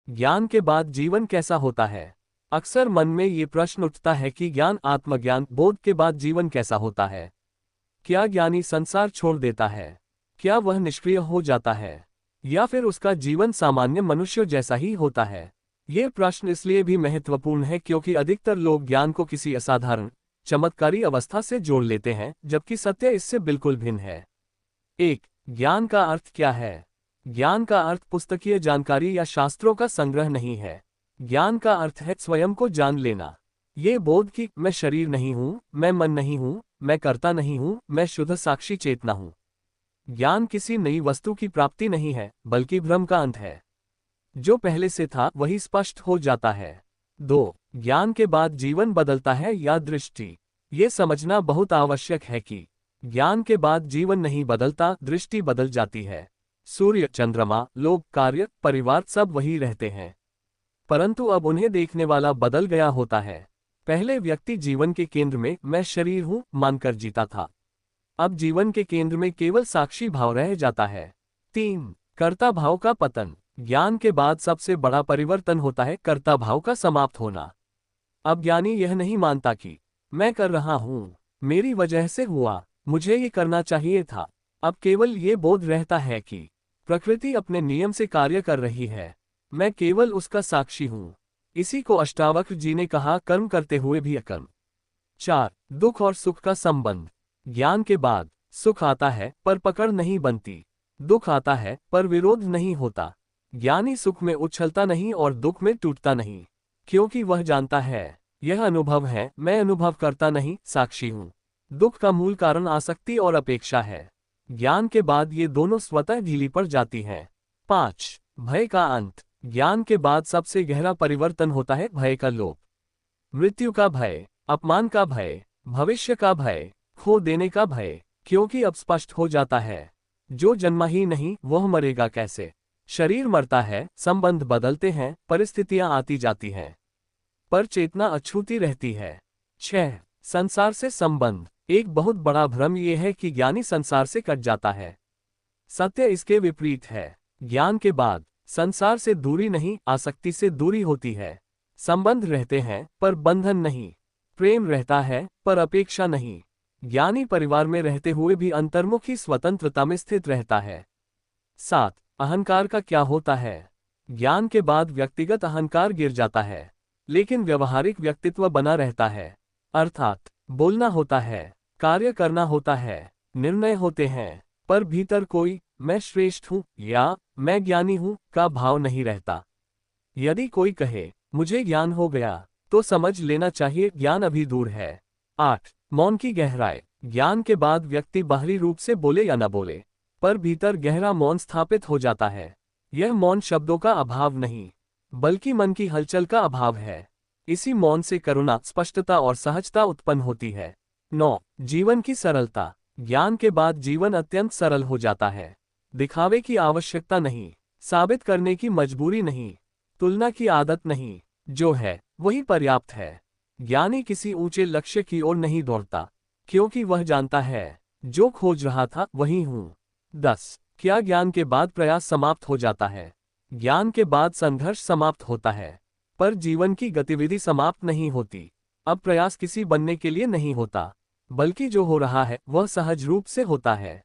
ज्ञान के बाद जीवन कैसा होता है? अक्सर मन में ये प्रश्न उठता है कि ज्ञान, आत्मज्ञान, बोध के बाद जीवन कैसा होता है? क्या ज्ञानी संसार छोड़ देता है? क्या वह निष्क्रिय हो जाता है? या फिर उसका जीवन सामान्य मनुष्य जैसा ही होता है? ये प्रश्न इसलिए भी महत्वपूर्ण है क्योंकि अधिकतर लोग ज्ञान को किसी असाधारण, चमत्कारी अवस्था से जोड़ लेते हैं, जबकि सत्य इससे बिल्कुल भिन्न है। 1. ज्ञान का अर्थ क्या है? ज्ञान का अर्थ पुस्तकीय जानकारी या शास्त्रों का संग्रह नहीं है। ज्ञान का अर्थ है स्वयं को जान लेना। ये बोध कि मैं शरीर नहीं हूँ, मैं मन नहीं हूँ, मैं कर्ता नहीं हूँ, मैं शुद्ध साक्षी चेतना हूँ। ज्ञान किसी नई वस्तु की प्राप्ति नहीं है, बल्कि भ्रम का अंत है। जो पहले से था वही स्पष्ट हो जाता है। 2. ज्ञान के बाद जीवन बदलता है या दृष्टि? ये समझना बहुत आवश्यक है कि ज्ञान के बाद जीवन नहीं बदलता, दृष्टि बदल जाती है। सूर्य, चंद्रमा, लोग, कार्य, परिवार सब वही रहते हैं, परंतु अब उन्हें देखने वाला बदल गया होता है। पहले व्यक्ति जीवन के केंद्र में मैं शरीर हूं मानकर जीता था। अब जीवन के केंद्र में केवल साक्षी भाव रह जाता है। 3. कर्ता भाव का पतन। ज्ञान के बाद सबसे बड़ा परिवर्तन होता है कर्ता भाव का समाप्त होना। अब ज्ञानी यह नहीं मानता कि मैं कर रहा हूं, मेरी वजह से हुआ, मुझे ये करना चाहिए था। अब केवल ये बोध रहता है कि प्रकृति अपने नियम से कार्य कर रही है, मैं केवल उसका साक्षी हूं। इसी को अष्टावक्र जी ने कहा, कर्म करते हुए भी अकर्म। 4. दुख और सुख का संबंध। ज्ञान के बाद सुख आता है पर पकड़ नहीं बनती, दुख आता है पर विरोध नहीं होता। ज्ञानी सुख में उछलता नहीं और दुख में टूटता नहीं, क्योंकि वह जानता है यह अनुभव है, मैं अनुभव करता नहीं, साक्षी हूं। दुख का मूल कारण आसक्ति और अपेक्षा है। ज्ञान के बाद ये दोनों स्वतः ढीली पड़ जाती हैं। 5. भय का अंत। ज्ञान के बाद सबसे गहरा परिवर्तन होता है भय का लोप। मृत्यु का भय, अपमान का भय, भविष्य का भय, खो देने का भय, क्योंकि अब स्पष्ट हो जाता है जो जन्मा ही नहीं वह मरेगा कैसे। शरीर मरता है, संबंध बदलते हैं, परिस्थितियां आती जाती हैं, पर चेतना अछूती रहती है। 6. संसार से संबंध। एक बहुत बड़ा भ्रम यह है कि ज्ञानी संसार से कट जाता है। सत्य इसके विपरीत है। ज्ञान के बाद संसार से दूरी नहीं, आसक्ति से दूरी होती है। संबंध रहते हैं पर बंधन नहीं, प्रेम रहता है पर अपेक्षा नहीं। ज्ञानी परिवार में रहते हुए भी अंतर्मुखी स्वतंत्रता में स्थित रहता है। 7. अहंकार का क्या होता है? ज्ञान के बाद व्यक्तिगत अहंकार गिर जाता है, लेकिन व्यवहारिक व्यक्तित्व बना रहता है। अर्थात बोलना होता है, कार्य करना होता है, निर्णय होते हैं, पर भीतर कोई मैं श्रेष्ठ हूं या मैं ज्ञानी हूं का भाव नहीं रहता। यदि कोई कहे मुझे ज्ञान हो गया, तो समझ लेना चाहिए ज्ञान अभी दूर है। 8. मौन की गहराई। ज्ञान के बाद व्यक्ति बाहरी रूप से बोले या न बोले, पर भीतर गहरा मौन स्थापित हो जाता है। यह मौन शब्दों का अभाव नहीं, बल्कि मन की हलचल का अभाव है। इसी मौन से करुणा, स्पष्टता और सहजता उत्पन्न होती है। 9. जीवन की सरलता। ज्ञान के बाद जीवन अत्यंत सरल हो जाता है। दिखावे की आवश्यकता नहीं, साबित करने की मजबूरी नहीं, तुलना की आदत नहीं, जो है वही पर्याप्त है। ज्ञानी किसी ऊंचे लक्ष्य की ओर नहीं दौड़ता, क्योंकि वह जानता है जो खोज रहा था वही हूं। 10. क्या ज्ञान के बाद प्रयास समाप्त हो जाता है? ज्ञान के बाद संघर्ष समाप्त होता है, पर जीवन की गतिविधि समाप्त नहीं होती। अब प्रयास किसी बनने के लिए नहीं होता, बल्कि जो हो रहा है वह सहज रूप से होता है।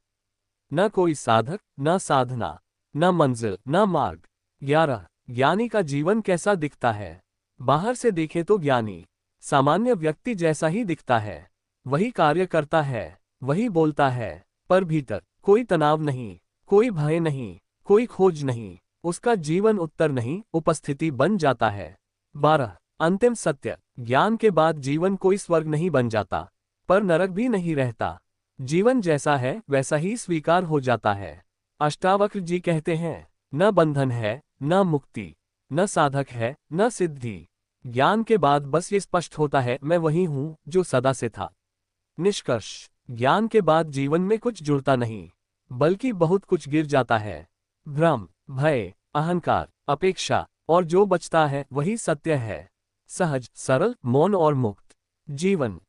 न कोई साधक, न साधना, न मंजिल, न मार्ग। 11. ज्ञानी का जीवन कैसा दिखता है? बाहर से देखें तो ज्ञानी सामान्य व्यक्ति जैसा ही दिखता है। वही कार्य करता है, वही बोलता है, पर भीतर कोई तनाव नहीं, कोई भय नहीं, कोई खोज नहीं। उसका जीवन उत्तर नहीं, उपस्थिति बन जाता है। 12. अंतिम सत्य। ज्ञान के बाद जीवन कोई स्वर्ग नहीं बन जाता, पर नरक भी नहीं रहता। जीवन जैसा है वैसा ही स्वीकार हो जाता है। अष्टावक्र जी कहते हैं, न बंधन है, न मुक्ति, न साधक है, न सिद्धि। ज्ञान के बाद बस ये स्पष्ट होता है, मैं वही हूं जो सदा से था। निष्कर्ष। ज्ञान के बाद जीवन में कुछ जुड़ता नहीं, बल्कि बहुत कुछ गिर जाता है। भ्रम, भय, अहंकार, अपेक्षा, और जो बचता है वही सत्य है। सहज, सरल, मौन और मुक्त जीवन।